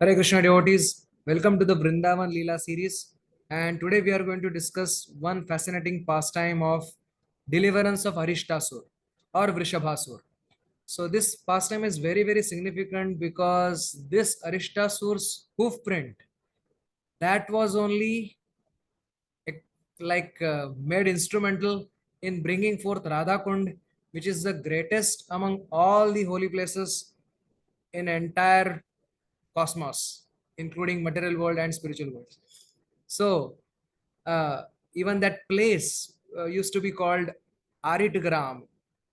Hare Krishna devotees, welcome to the Vrindavan Leela series. And today we are going to discuss one fascinating pastime of deliverance of Aristasura or Vrishabhasur. So this pastime is very significant because this Aristasura's hoof print that was only eh, made instrumental in bringing forth Radhakund, which is the greatest among all the holy places in entire cosmos, including material world and spiritual world. So uh, even that place used to be called Aritgram,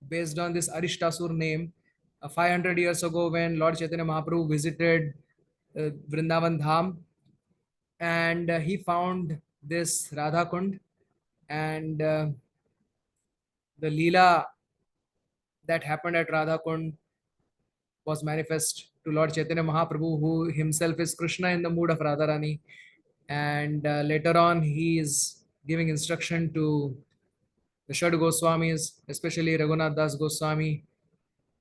based on this Aristasur name. 500 years ago, when Lord Chaitanya Mahaprabhu visited Vrindavan Dham, and he found this Radha Kund, and the Leela that happened at Radha Kund was manifest to Lord Chaitanya Mahaprabhu, who himself is Krishna in the mood of Radharani. And later on, he is giving instruction to the Shad Goswamis, especially Raghunath Das Goswami,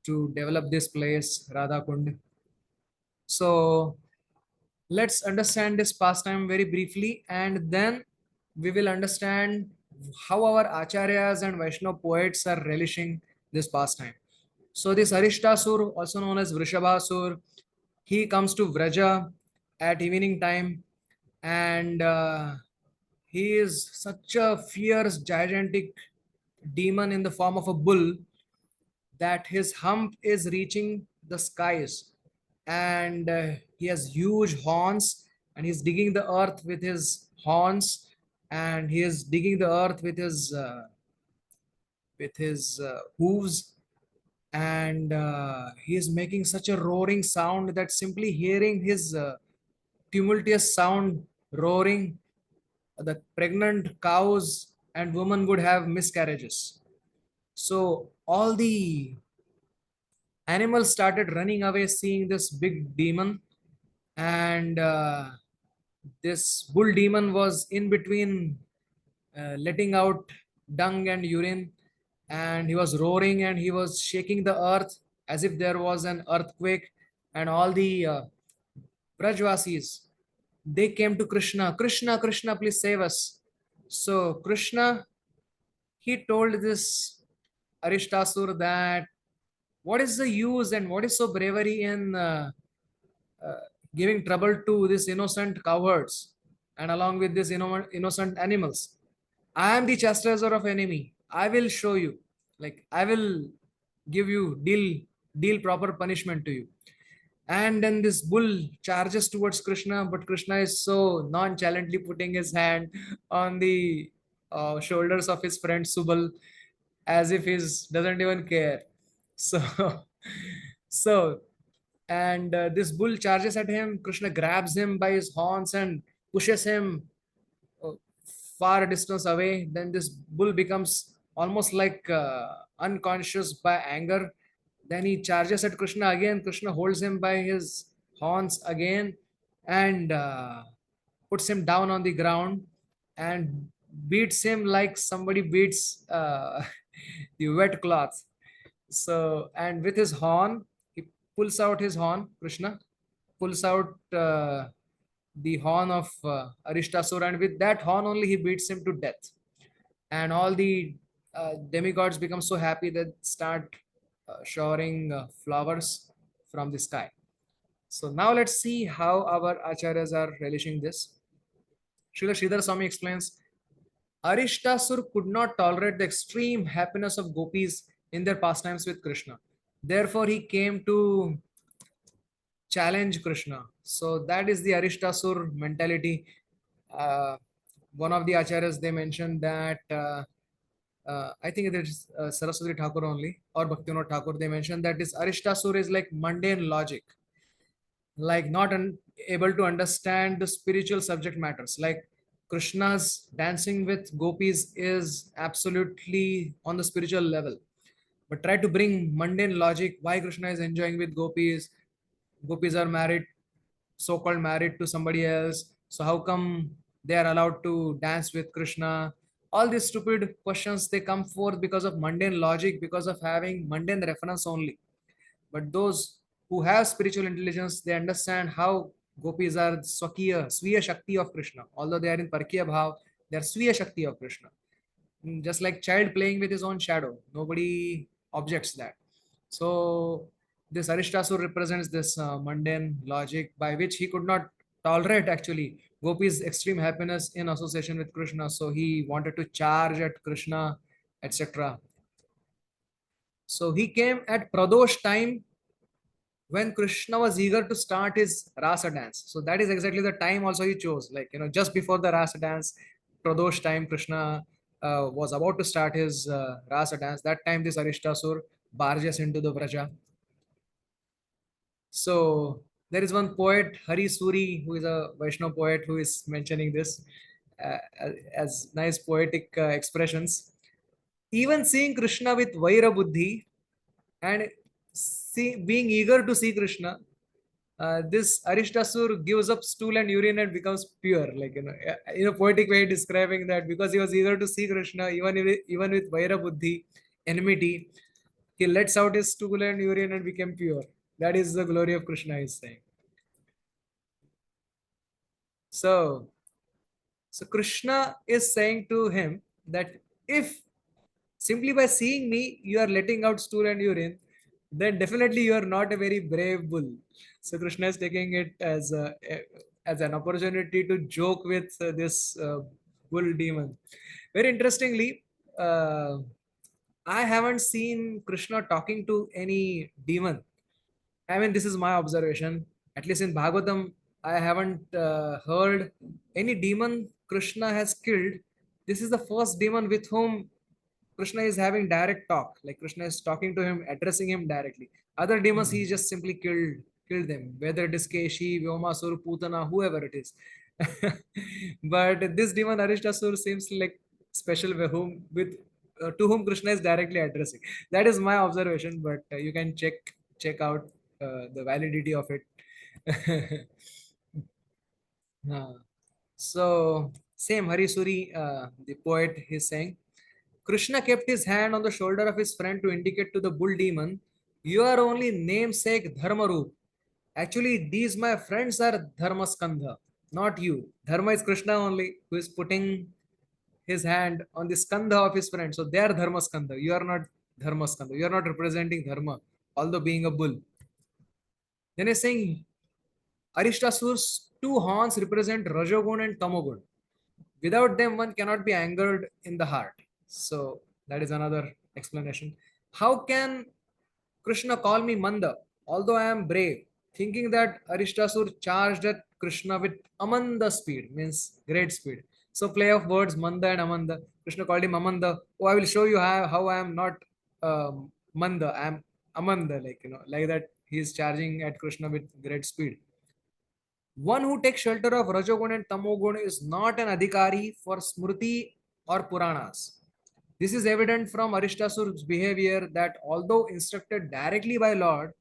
to develop this place, Radha Kund. So let's understand this pastime very briefly, and then we will understand how our acharyas and Vaishnava poets are relishing this pastime. So this Aristasur, also known as Vrishabhasur, he comes to Vraja at evening time, and he is such a fierce, gigantic demon in the form of a bull that his hump is reaching the skies, and he has huge horns, and he's digging the earth with his horns, and he is digging the earth with his hooves, and he is making such a roaring sound that simply hearing his tumultuous sound roaring, the pregnant cows and women would have miscarriages. So all the animals started running away seeing this big demon, and this bull demon was in between letting out dung and urine, and he was roaring and he was shaking the earth as if there was an earthquake. And all the Brajvasis, they came to Krishna, Krishna, Krishna, please save us. So Krishna, he told this Aristasur that what is the use and what is so bravery in uh, giving trouble to this innocent cowherds and along with this innocent animals. I am the chastiser of enemy. I will show you, like I will give you deal proper punishment to you. And then this bull charges towards Krishna, but Krishna is so nonchalantly putting his hand on the shoulders of his friend Subal, as if he doesn't even care. So, so, and this bull charges at him. Krishna grabs him by his horns and pushes him uh, far distance away. Then this bull becomes almost like unconscious by anger. Then he charges at Krishna again. Krishna holds him by his horns again, and puts him down on the ground and beats him like somebody beats the wet cloth. So, and with his horn, he pulls out his horn. Krishna pulls out the horn of Aristasura, and with that horn only he beats him to death. And all the demigods become so happy that start showering flowers from the sky. So now let's see how our acharyas are relishing this. Srila Sridhar Swami explains, Aristasur could not tolerate the extreme happiness of gopis in their pastimes with Krishna. Therefore, he came to challenge Krishna. So that is the Aristasur mentality. Uh, One of the acharyas, they mentioned that I think it is Saraswati Thakur only or Bhaktivinoda Thakur. They mentioned that this Aristasur is like mundane logic, like not able to understand the spiritual subject matters. Like Krishna's dancing with gopis is absolutely on the spiritual level, but try to bring mundane logic. Why Krishna is enjoying with gopis? Gopis are married, so-called married to somebody else. So how come they are allowed to dance with Krishna? All these stupid questions, they come forth because of mundane logic, because of having mundane reference only. But those who have spiritual intelligence, they understand how Gopis are Swakiya, Swiya Shakti of Krishna. Although they are in Parkiya Bhav, they are Swiya Shakti of Krishna. Just like child playing with his own shadow. Nobody objects that. So this Aristasur represents this mundane logic by which he could not tolerate actually Gopi's extreme happiness in association with Krishna. So he wanted to charge at Krishna, etc. So he came at Pradosh time when Krishna was eager to start his Rasa dance. So that is exactly the time also he chose. Like, just before the Rasa dance, Pradosh time, Krishna was about to start his Rasa dance. That time, this Aristasur barges into the Vraja. So there is one poet, Hari Suri, who is a Vaishnav poet, who is mentioning this uh, as nice poetic expressions. Even seeing Krishna with Vaira Buddhi and being eager to see Krishna, this Aristasur gives up stool and urine and becomes pure. Like, in a poetic way, describing that because he was eager to see Krishna, even with Vaira Buddhi, enmity, he lets out his stool and urine and became pure. That is the glory of Krishna, is saying. So, so Krishna is saying to him that if simply by seeing me you are letting out stool and urine, then definitely you are not a very brave bull. So Krishna is taking it as an opportunity to joke with this bull demon. Very interestingly, uh, I haven't seen Krishna talking to any demon. I mean, this is my observation. At least in Bhagavatam, I haven't heard any demon Krishna has killed. This is the first demon with whom Krishna is having direct talk. Like Krishna is talking to him, addressing him directly. Other demons, he just simply killed them, whether it is Keshi, Vyomasur, Putana, whoever it is. But this demon Aristasur seems like special with to whom Krishna is directly addressing. That is my observation, but you can check out the validity of it. Uh, so same Harisuri, the poet, is saying Krishna kept his hand on the shoulder of his friend to indicate to the bull demon, "You are only namesake Dharmarup. Actually, these my friends are Dharmaskandha, not you. Dharma is Krishna only, who is putting his hand on the skandha of his friend. So they are Dharmaskandha. You are not Dharmaskandha. You are not representing Dharma, although being a bull." Then he's saying Aristasur's two horns represent Rajogun and Tamogun. Without them, one cannot be angered in the heart. So that is another explanation. How can Krishna call me Manda, although I am brave? Thinking that Aristasur charged at Krishna with Amanda speed, means great speed. So play of words, Manda and Amanda. Krishna called him Amanda. Oh, I will show you how I am not Manda. I am Amanda, like that. He is charging at Krishna with great speed. One who takes shelter of Rajogun and Tamogun is not an adhikari for Smriti or Puranas. This is evident from Aristasur's behavior that although instructed directly by Lord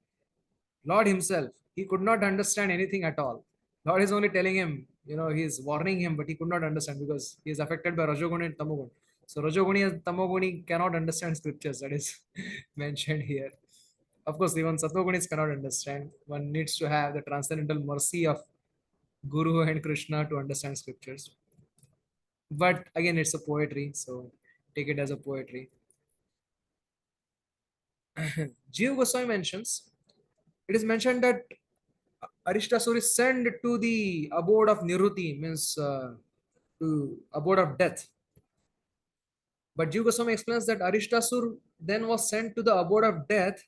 himself, he could not understand anything at all. Lord is only telling him, he is warning him, but he could not understand because he is affected by Rajogun and Tamogun. So Rajoguni and Tamoguni cannot understand scriptures. That is mentioned here. Of course, even Satogunis cannot understand. One needs to have the transcendental mercy of Guru and Krishna to understand scriptures. But again, it's a poetry, so take it as a poetry. Jiva Goswami mentions, it is mentioned that Aristasur is sent to the abode of Niruti, means to abode of death. But Jiva Goswami explains that Aristasur then was sent to the abode of death.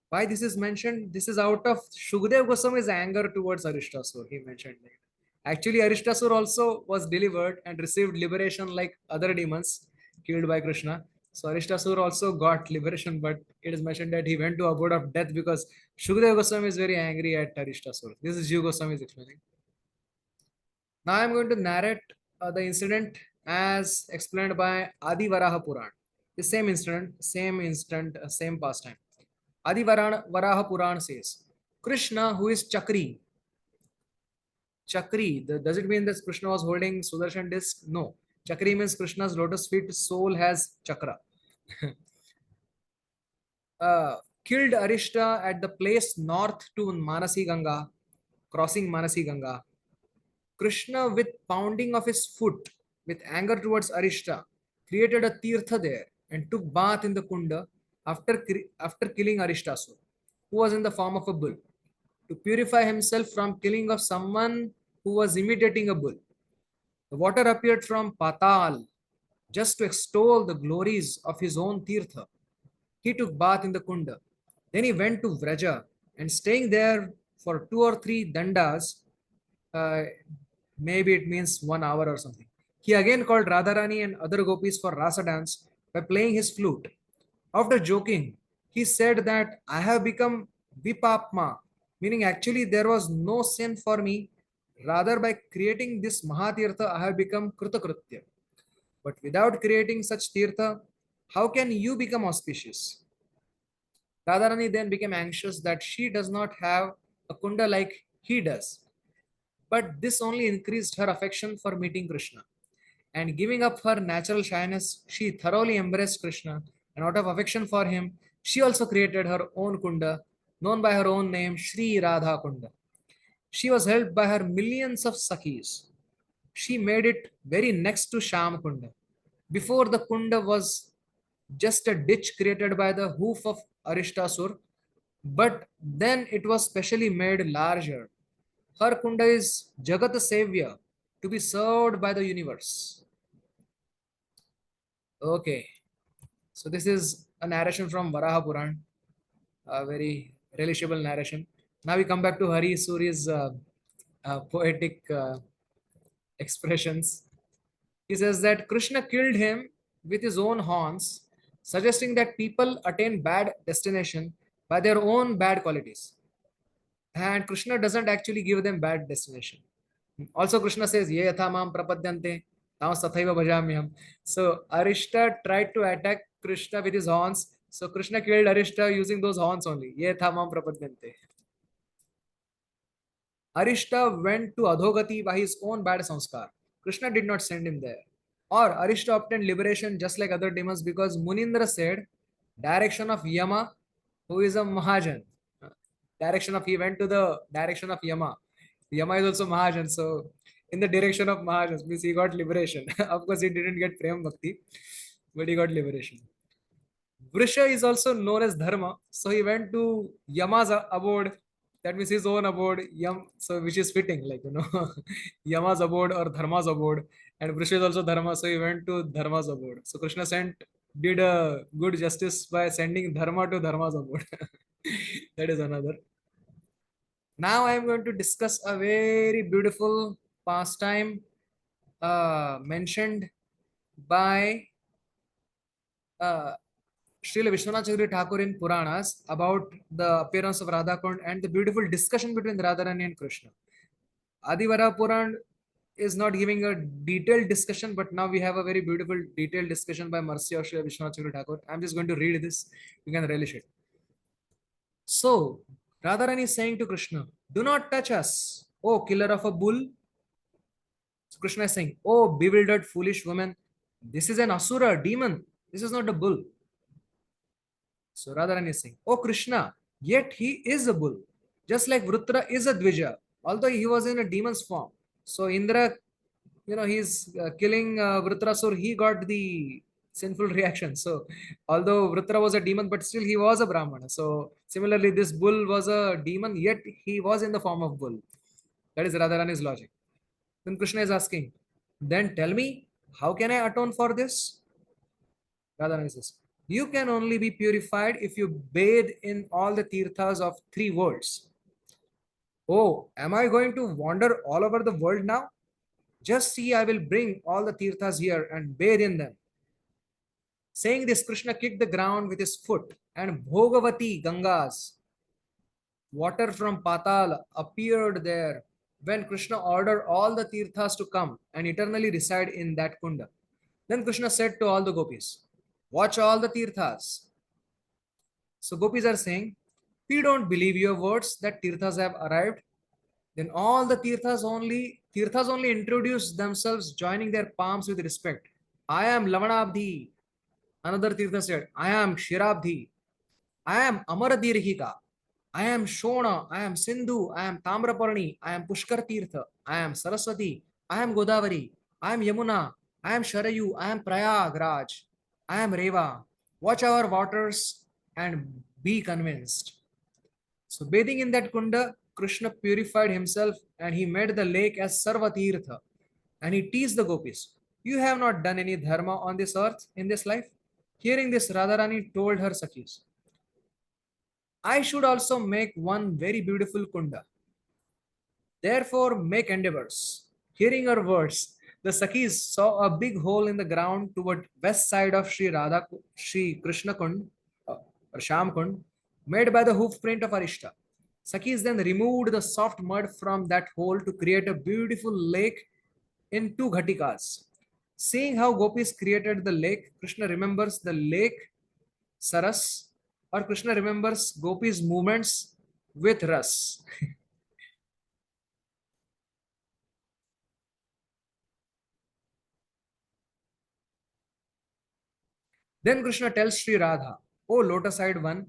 Why this is mentioned? This is out of Shukdev Goswami's anger towards Aristasur. He mentioned that. Actually, Aristasur also was delivered and received liberation like other demons killed by Krishna. So Aristasur also got liberation, but it is mentioned that he went to abode of death because Shukdev Goswami is very angry at Aristasur. This is Jiva Goswami is explaining. Now I am going to narrate the incident as explained by Adi Varaha Puran. The same instant, same pastime. Adi Varaha Puran says, Krishna, who is Chakri, does it mean that Krishna was holding Sudarshan disc? No. Chakri means Krishna's lotus feet soul has chakra. Killed Arishta at the place north to Manasi Ganga. crossing Manasi Ganga. Krishna, with pounding of his foot, with anger towards Arishta, created a tirtha there and took bath in the kunda after killing Aristasura, who was in the form of a bull, to purify himself from killing of someone who was imitating a bull. The water appeared from Patal just to extol the glories of his own tirtha. He took bath in the kunda. Then he went to Vraja and staying there for 2 or 3 dandas, uh, maybe it means 1 hour or something. He again called Radharani and other gopis for rasa dance by playing his flute. After joking, he said that I have become Vipapma, meaning actually there was no sin for me. Rather, by creating this Mahatirtha, I have become Kritakritya. But without creating such Tirtha, how can you become auspicious? Radharani then became anxious that she does not have a kunda like he does. But this only increased her affection for meeting Krishna. And giving up her natural shyness, she thoroughly embraced Krishna. And out of affection for him, she also created her own kunda, known by her own name, Sri Radhakunda. She was helped by her millions of sakhis. She made it very next to Sham Kunda. Before the kunda was just a ditch created by the hoof of Aristasur, but then it was specially made larger. Her kunda is Jagat Savior, to be served by the universe. Okay, so this is a narration from Varaha Puran, a very relishable narration. Now we come back to Hari Suri's poetic expressions. He says that Krishna killed him with his own horns, suggesting that people attain bad destination by their own bad qualities. And Krishna doesn't actually give them bad destination. Also, Krishna says, Ye yatha mam prapadyante, tam sathaiva bhajamyam. So, Arishta tried to attack Krishna with his horns. So, Krishna killed Arishta using those horns only. Ye yatha mam prapadyante. Arishta went to Adhogati by his own bad samskar. Krishna did not send him there. Or Arishta obtained liberation just like other demons because Munindra said, direction of Yama, who is a Mahajan. Direction of, he went to the direction of Yama. Yama is also Mahajan. So, in the direction of Mahajans, means he got liberation. Of course, he didn't get Prem Bhakti, but he got liberation. Vrisha is also known as Dharma. So he went to Yama's abode. That means his own abode. So which is fitting, like Yama's abode or Dharma's abode. And Vrisha is also Dharma. So he went to Dharma's abode. So Krishna did a good justice by sending Dharma to Dharma's abode. That is another. Now I am going to discuss a very beautiful pastime mentioned by uh, Srila Vishwanath Chaudhary Thakur in Puranas about the appearance of Radhakund and the beautiful discussion between Radharani and Krishna. Adivara Puran is not giving a detailed discussion, but now we have a very beautiful detailed discussion by Mercy of Srila Vishwanath Chaudhary Thakur. I'm just going to read this. You can relish it. So, Radharani is saying to Krishna, do not touch us, O killer of a bull. So Krishna is saying, oh bewildered foolish woman, this is an asura, demon. This is not a bull. So Radharani is saying, oh Krishna, yet he is a bull. Just like Vrutra is a Dvija, although he was in a demon's form. So Indra, he's killing Vrutrasur, he got the sinful reaction. So although Vrutra was a demon, but still he was a Brahmana. So similarly, this bull was a demon, yet he was in the form of bull. That is Radharani's logic. Then Krishna is asking, then tell me, how can I atone for this? Radharani says, you can only be purified if you bathe in all the tirthas of 3 worlds. Oh, am I going to wander all over the world now? Just see, I will bring all the tirthas here and bathe in them. Saying this, Krishna kicked the ground with his foot, and Bhogavati Gangas, water from Patal, appeared there when Krishna ordered all the tirthas to come and eternally reside in that kunda. Then Krishna said to all the gopis, watch all the tirthas. So gopis are saying, we don't believe your words that tirthas have arrived. Then all the tirthas only introduce themselves, joining their palms with respect. I am Lavanabdhi. Another tirtha said, I am Shirabdhi. I am Amaradirhika. I am Shona, I am Sindhu, I am Tamraparni, I am Pushkar Tirtha, I am Saraswati, I am Godavari, I am Yamuna, I am Sharayu, I am Prayagraj, I am Reva. Watch our waters and be convinced. So, bathing in that kunda, Krishna purified himself and he made the lake as Sarvatirtha. And he teased the gopis, "You have not done any dharma on this earth in this life." Hearing this, Radharani told her Sakhis, "I should also make one very beautiful kunda. Therefore, make endeavors." Hearing her words, the Sakhis saw a big hole in the ground toward west side of Sri Krishna Kund, or Sham Kund, made by the hoof print of Arishta. Sakhis then removed the soft mud from that hole to create a beautiful lake in two ghatikas. Seeing how gopis created the lake, Krishna remembers the lake Saras, or Krishna remembers gopis' movements with Ras. Then Krishna tells Sri Radha, "O lotus-eyed one,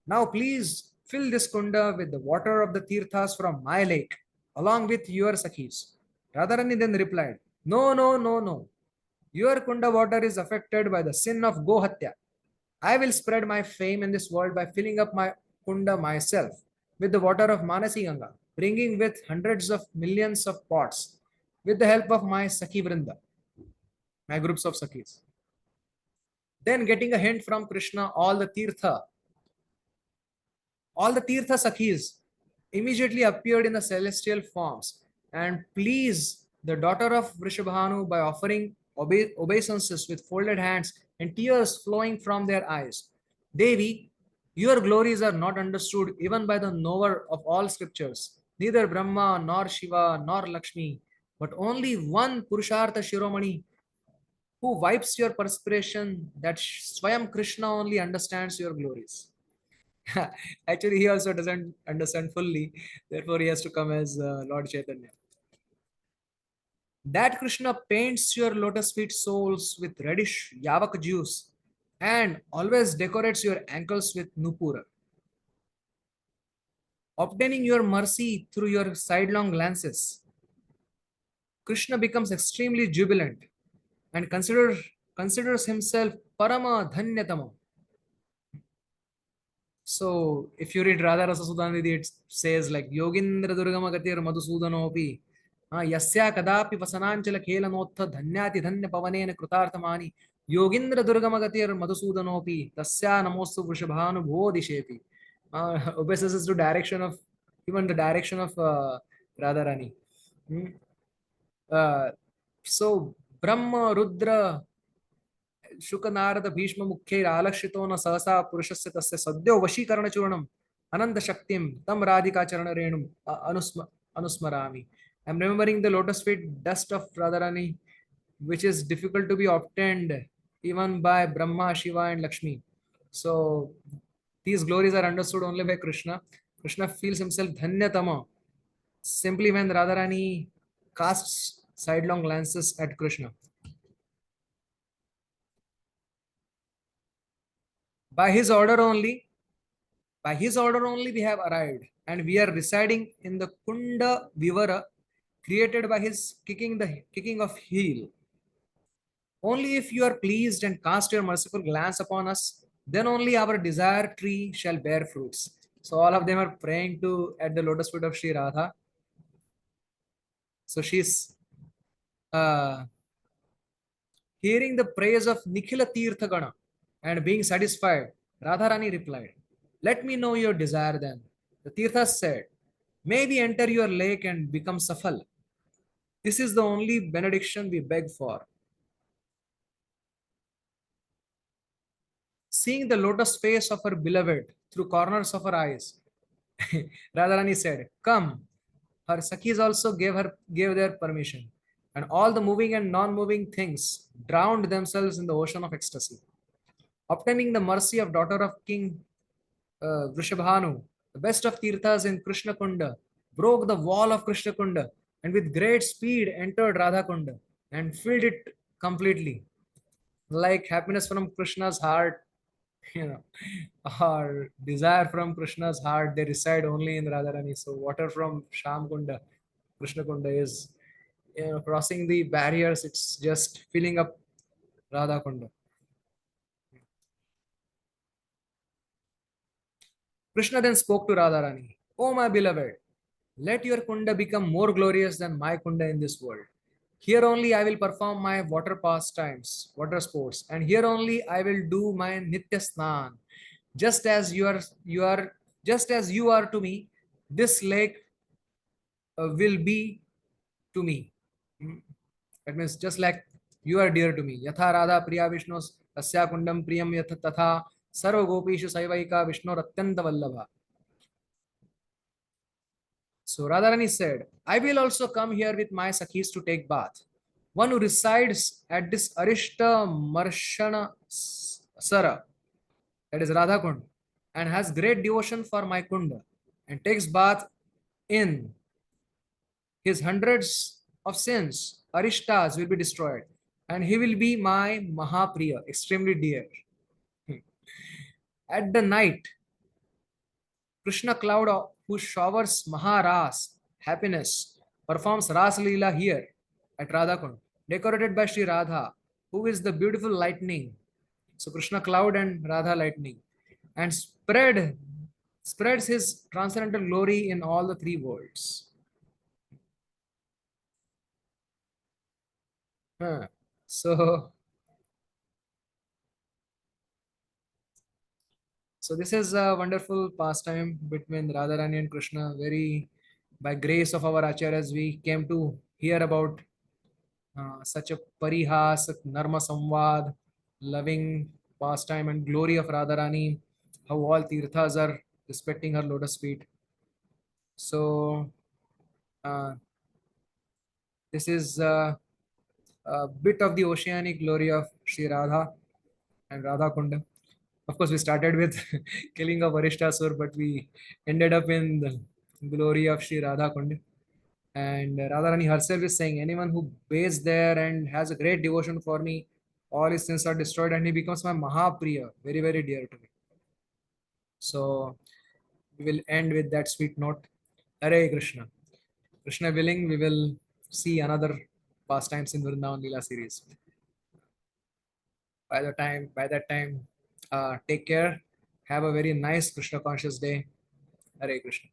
now please fill this kunda with the water of the tirthas from my lake, along with your sakhis." Radharani then replied, "No, no, no, no. Your kunda water is affected by the sin of Gohatya. I will spread my fame in this world by filling up my kunda myself with the water of Manasi Ganga, bringing with hundreds of millions of pots, with the help of my Sakhi Vrinda, my groups of Sakhis." Then, getting a hint from Krishna, all the Tirtha Sakhis immediately appeared in the celestial forms and pleased the daughter of Vrishabhanu by offering obeisances with folded hands and tears flowing from their eyes. Devi, your glories are not understood even by the knower of all scriptures, neither Brahma nor Shiva nor Lakshmi, but only one Purushartha Shiromani who wipes your perspiration, that Swayam Krishna only understands your glories. Actually, he also doesn't understand fully, therefore, he has to come as Lord Chaitanya. That Krishna paints your lotus feet soles with reddish yavak juice and always decorates your ankles with nupura, obtaining your mercy through your sidelong glances. Krishna becomes extremely jubilant and considers himself Parama Dhanyatama. So if you read Radha Rasa Sudhanidhi, it says like Yogindra Durgama Gatir Madhusudanopi Yasya Kadapi Vasananchala Kelanotha Dhanyati Dhanya Pavanena Krutarthamani Yogindra Durgama Gatir Madhusudanopi Tasya Namostu Vrishabhanu Bodhishepi. Obeses to direction of even the direction of Radharani. Hmm. Uh, so Brahma Rudra शुकनारद Bhishma मुख्यैरालक्षितो न सहसा पुरुषस्य तस्य सद्यो वशीकरणचूर्णम् अनन्तशक्तिं तं राधिकाचरण रेणुम् अनुस्मरामि. I'm remembering the lotus feet dust of Radharani, which is difficult to be obtained even by Brahma, Shiva, and Lakshmi. So these glories are understood only by Krishna. Krishna feels himself Dhanyatama simply when Radharani casts sidelong glances at Krishna. By his order only, By his order only we have arrived, and we are residing in the Kunda Vivara created by his kicking of heel. Only if you are pleased and cast your merciful glance upon us, then only our desire tree shall bear fruits. So all of them are praying to at the lotus feet of Sri Radha. So she's uh, hearing the praise of Nikhila Tirthagana and being satisfied. Radharani replied, "Let me know your desire then." The Tirthas said, "May we enter your lake and become Safal. This is the only benediction we beg for." Seeing the lotus face of her beloved through corners of her eyes, Radharani said, "Come." Her Sakhis also gave their permission, and all the moving and non-moving things drowned themselves in the ocean of ecstasy. Obtaining the mercy of daughter of King Vrishabhanu, the best of Tirthas in Krishna Kunda, broke the wall of Krishna Kunda and with great speed entered Radha Kunda and filled it completely. Like happiness from Krishna's heart you know, our desire from Krishna's heart, they reside only in Radharani. So water from Sham Kunda, Krishna Kunda is, crossing the barriers. It's just filling up Radha Kunda. Krishna then spoke to Radharani, "O my beloved, let your Kunda become more glorious than my Kunda in this world. Here only I will perform my water pastimes, water sports, and here only I will do my Nitya Snan. Just as just as you are to me, this lake will be to me." Hmm. That means just like you are dear to me. Yatha Radha Priya Vishnu Tasya Kundam Priyam Yatha Tatha Sarva Gopishu Saivaika Vishnu Atyanta Vallabha. So Radharani said, "I will also come here with my Sakhis to take bath. One who resides at this Arishta Marshana Sara, that is Radhakund, and has great devotion for my Kunda, and takes bath in his hundreds of sins, Arishtas will be destroyed, and he will be my Mahapriya, extremely dear. At the night, Krishna cloud who showers Maharas, happiness, performs Ras Leela here at Radhakund, decorated by Sri Radha, who is the beautiful lightning. So Krishna cloud and Radha lightning, and spreads his transcendental glory in all the three worlds. Huh. So So this is a wonderful pastime between Radharani and Krishna. Very by grace of our acharyas, we came to hear about such a parihas, narma samvad, loving pastime and glory of Radharani, how all tirthas are respecting her lotus feet. So uh, this is a bit of the oceanic glory of Sri Radha and Radha Kunda. Of course, we started with killing of Aristasura, but we ended up in the glory of Sri Radha Kunda. And Radharani herself is saying, anyone who bathes there and has a great devotion for me, all his sins are destroyed and he becomes my Mahapriya, very, very dear to me. So we will end with that sweet note. Hare Krishna. Krishna willing, we will see another pastimes in Vrindavan Leela series. By that time, take care. Have a very nice Krishna conscious day. Hare Krishna.